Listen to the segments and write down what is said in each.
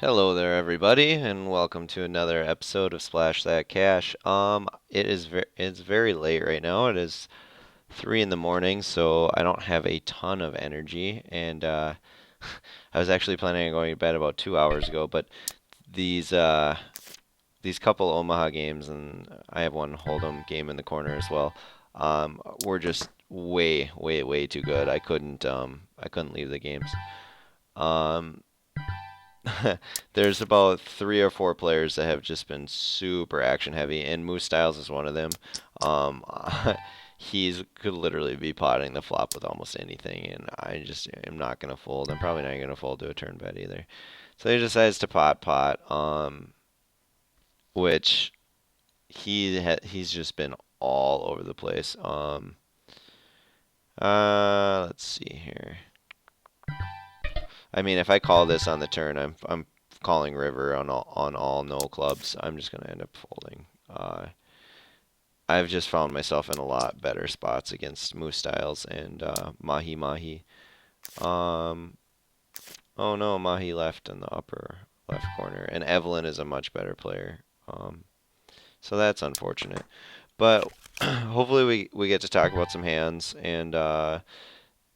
Hello there, everybody, and welcome to another episode of Splash That Cash. It's very late right now. It is 3 in the morning, so I don't have a ton of energy, and I was actually planning on going to bed about 2 hours ago, but these uh, these couple Omaha games, and I have one Hold'em game in the corner as well, were just way, way, way too good. I couldn't leave the games. Um, There's about 3 or 4 players that have just been super action heavy, and Moose Styles is one of them. Um, he's could literally be potting the flop with almost anything, and I just am not gonna fold. I'm probably not gonna fold to a turn bet either. So he decides to pot, which he's just been all over the place. Let's see here. I mean, if I call this on the turn, I'm calling river on all no clubs. I'm just gonna end up folding. I've just found myself in a lot better spots against Moose Styles and Mahi Mahi. Um, oh no, Mahi left in the upper left corner, and Evelyn is a much better player. Um, so that's unfortunate. But hopefully we get to talk about some hands and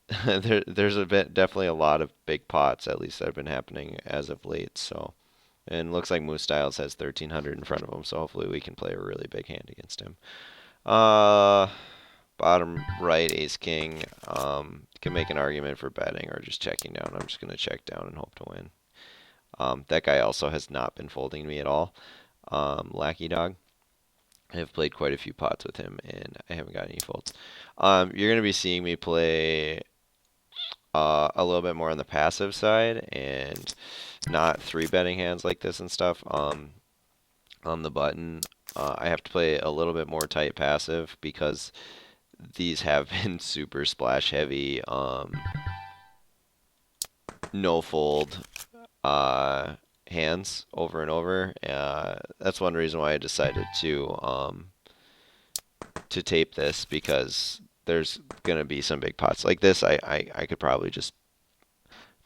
there's definitely a lot of big pots at least that have been happening as of late. So and looks like Moose Styles has 1300 in front of him, so hopefully we can play a really big hand against him. Uh, Bottom right, Ace King. You can make an argument for betting or just checking down. I'm just gonna check down and hope to win. That guy also has not been folding me at all. Lackey Dog. I have played quite a few pots with him, and I haven't got any folds. You're gonna be seeing me play a little bit more on the passive side and not three betting hands like this and stuff. On the button, I have to play a little bit more tight passive because these have been super splash heavy. No fold uh, hands over and over. That's one reason why I decided to tape this because there's gonna be some big pots like this. I could probably just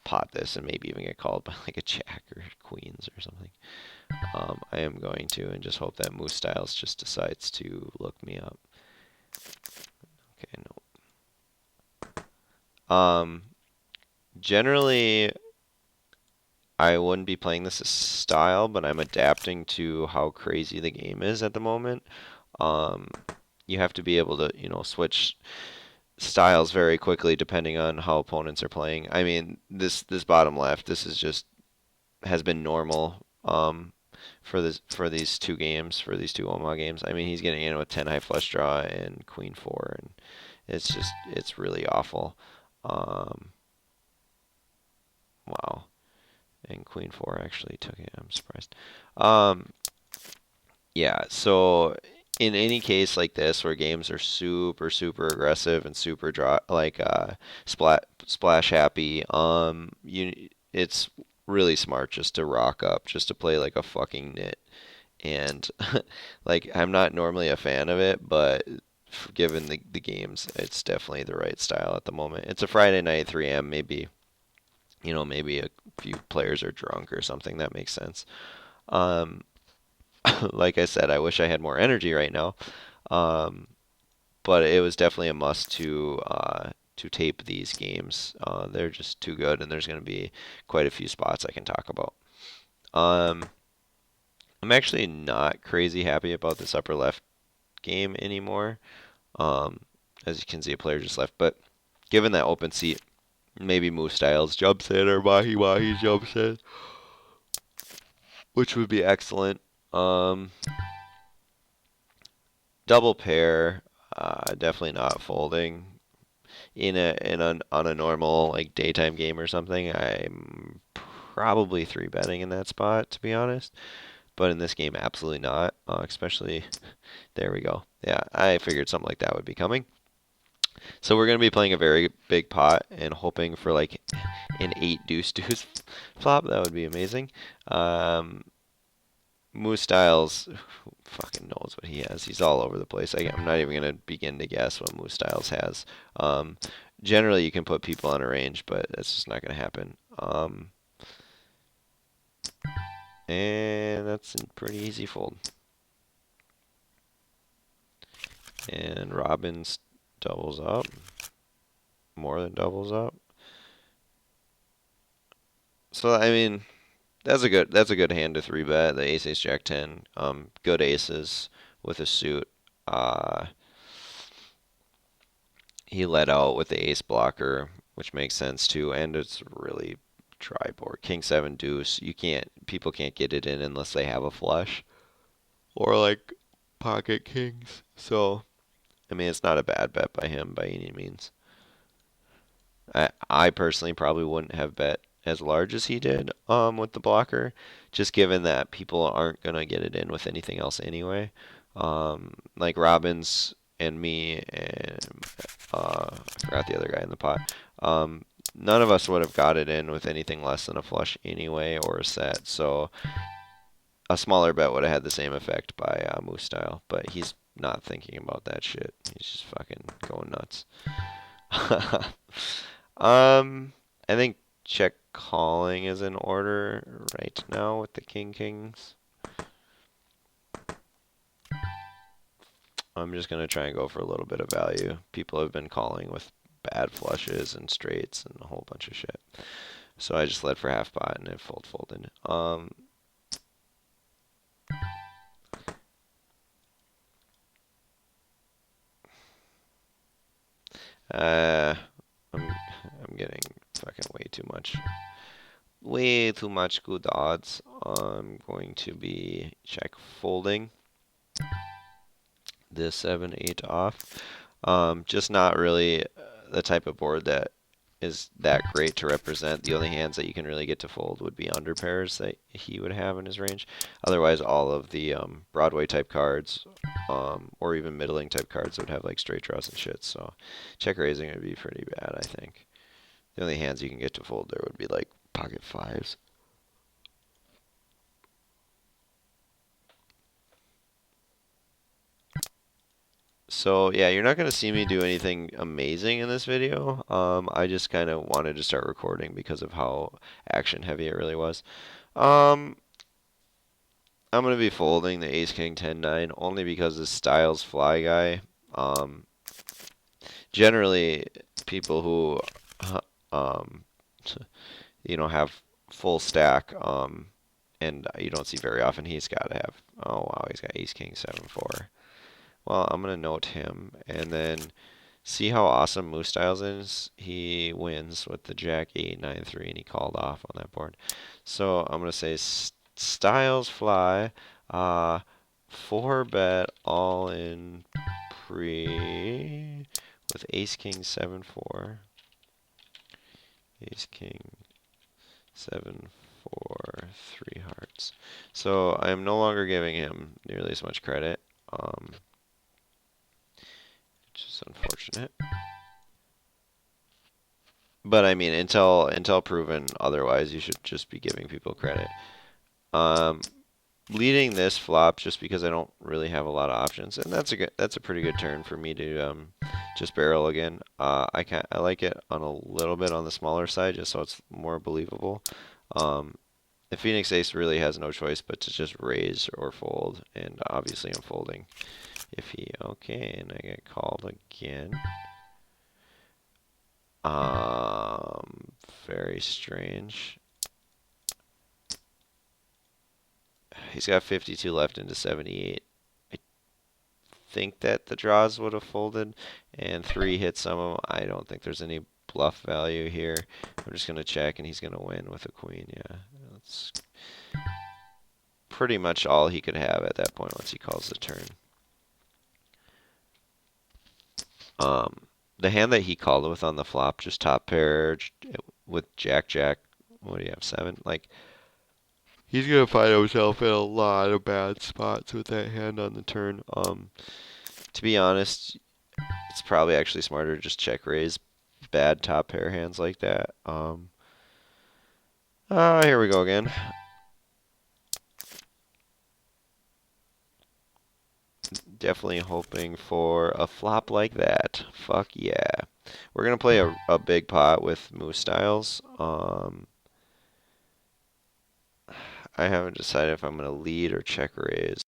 pot this and maybe even get called by like a jack or queens or something. I am going to and just hope that Moose Styles just decides to look me up. Okay, no. Generally, I wouldn't be playing this as style, but I'm adapting to how crazy the game is at the moment. Um, you have to be able to, switch styles very quickly depending on how opponents are playing. I mean, this bottom left, this is just has been normal for these two games, for these two Omaha games. I mean, he's getting in with 10 high flush draw and queen four, and it's really awful. Um, wow, and queen four actually took it. I'm surprised. Um, yeah, so in any case like this where games are super aggressive and super draw like splash happy, it's really smart just to rock up, just to play like a fucking nit. And like I'm not normally a fan of it, but given the games, it's definitely the right style at the moment. It's a Friday night, 3 a.m. Maybe maybe a few players are drunk or something. That makes sense. Um, like I said, I wish I had more energy right now, um, but it was definitely a must to tape these games. They're just too good, and there's going to be quite a few spots I can talk about. Um, I'm actually not crazy happy about this upper left game anymore. Um, as you can see, a player just left. But given that open seat, maybe Moose Styles jumps in or Mahi Mahi jumps in, which would be excellent. Um, Double pair, definitely not folding. On a normal like daytime game or something, I'm probably three betting in that spot to be honest. But in this game, absolutely not. Especially there we go. Yeah, I figured something like that would be coming. So we're going to be playing a very big pot and hoping for like an 8 deuce deuce flop. That would be amazing. Um, Moose Styles fucking knows what he has. He's all over the place. I'm not even going to begin to guess what Moose Styles has. Um, Generally, you can put people on a range, but that's just not going to happen. And that's a pretty easy fold. And Robbins doubles up, more than doubles up. So I mean, that's a good hand to three bet. The ace jack 10. Good aces with a suit. Uh, he led out with the ace blocker, which makes sense too. And it's really try board. King 7 deuce. People can't get it in unless they have a flush or like pocket kings. So I mean, it's not a bad bet by him by any means. I personally probably wouldn't have bet as large as he did with the blocker, just given that people aren't gonna get it in with anything else anyway. Like Robbins and me and I forgot the other guy in the pot. None of us would have got it in with anything less than a flush anyway or a set. So a smaller bet would have had the same effect by Moose style, but he's not thinking about that shit. He's just fucking going nuts. I think check calling is in order right now with the king kings. I'm just gonna try and go for a little bit of value. People have been calling with bad flushes and straights and a whole bunch of shit. So I just led for half pot and it folded. Uh, I'm getting fucking way too much good odds. I'm going to be check folding this 7-8 off. Just not really the type of board that is that great to represent. The only hands that you can really get to fold would be under pairs that he would have in his range. Otherwise, all of the Broadway type cards, or even middling type cards would have like straight draws and shit. So check raising would be pretty bad, I think. The only hands you can get to fold there would be like pocket fives. So yeah, you're not going to see me do anything amazing in this video. I just kind of wanted to start recording because of how action heavy it really was. Um, I'm going to be folding the ace king 10-9 only because this styles fly guy. Um, Generally, people who um, have full stack, and you don't see very often, he's got to have, oh wow, he's got ace king 7-4. Well, I'm going to note him and then see how awesome Moose Styles is. He wins with the Jack 8-9-3 and he called off on that board. So I'm going to say Styles fly, 4 bet all in pre with Ace King 7-4. Ace King 7-4, 3 hearts. So I am no longer giving him nearly as much credit. Which is unfortunate. But I mean, until proven otherwise, you should just be giving people credit. Um, Leading this flop just because I don't really have a lot of options, and that's a pretty good turn for me to just barrel again. I like it on a little bit on the smaller side just so it's more believable. The Phoenix Ace really has no choice but to just raise or fold, and obviously I'm folding. Okay, and I get called again. Very strange. He's got 52 left into 78. I think that the draws would have folded, and 3 hit some of them. I don't think there's any bluff value here. I'm just going to check, and he's going to win with a queen. Yeah, that's pretty much all he could have at that point once he calls the turn. The hand that he called with on the flop, just top pair with Jack Jack. What do you have, 7? Like, he's gonna find himself in a lot of bad spots with that hand on the turn. To be honest, it's probably actually smarter to just check raise bad top pair hands like that. Here we go again. Definitely hoping for a flop like that. Fuck yeah. We're gonna play a big pot with Moose Styles. I haven't decided if I'm gonna lead or check raise.